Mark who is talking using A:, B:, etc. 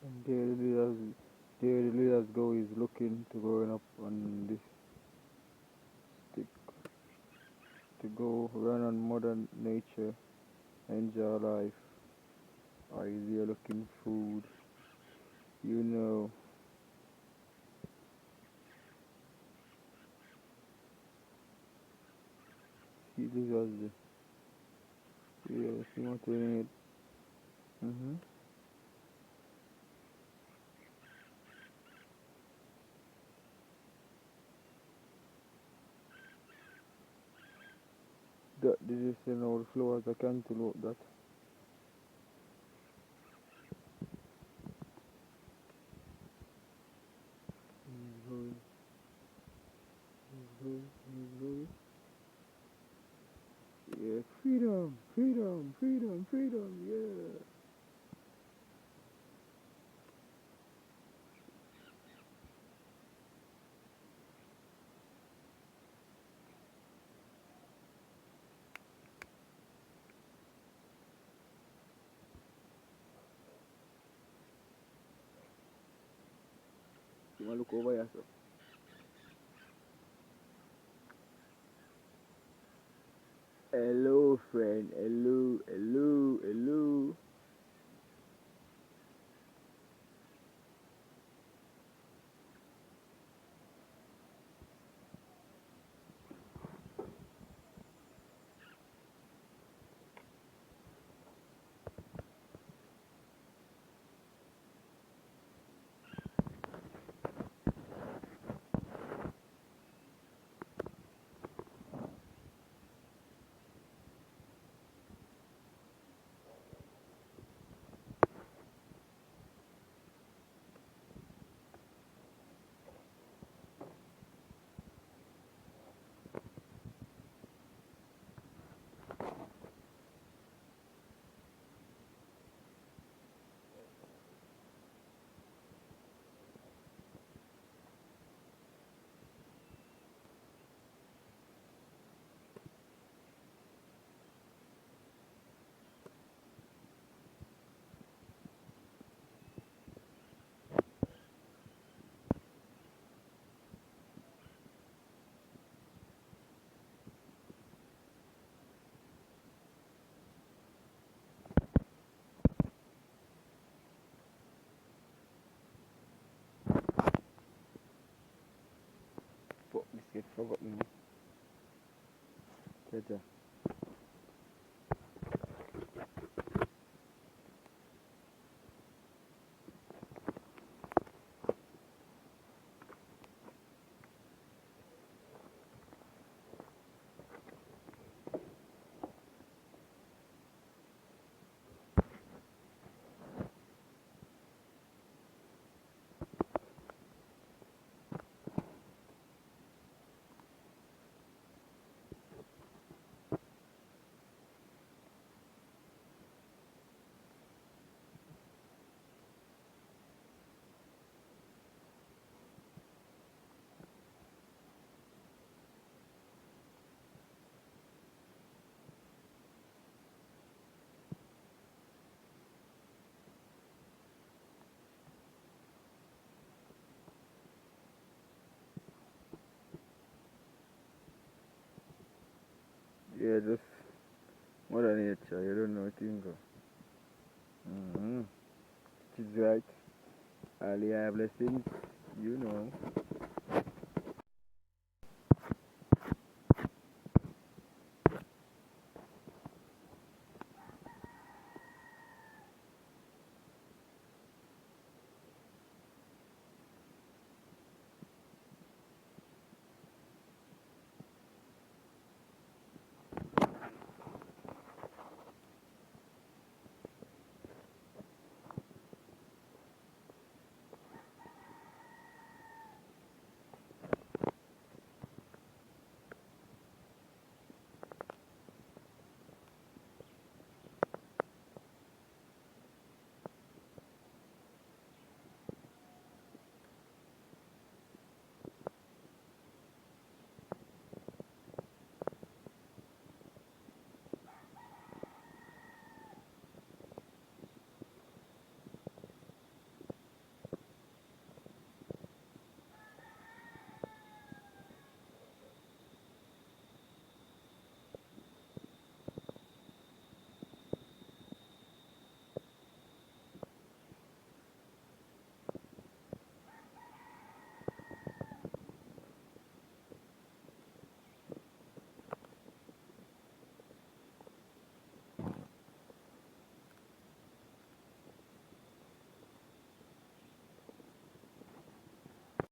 A: And there the little girl is looking to growing up on this stick to go run on modern nature, enjoy life. Or is he looking food? You know, see this was the see what we need. Mm-hmm. That this is an overflow as I can to load that. He's going, he's going, he's going. Yeah, freedom, freedom, freedom, freedom, yeah. You wanna look over yourself? Hello, friend. Hello, hello, hello. Fuck, this get forgotten. Jaja. Yeah, just Mother Nature, you don't know things. Mm-hmm. Which is right. All the blessings, you know.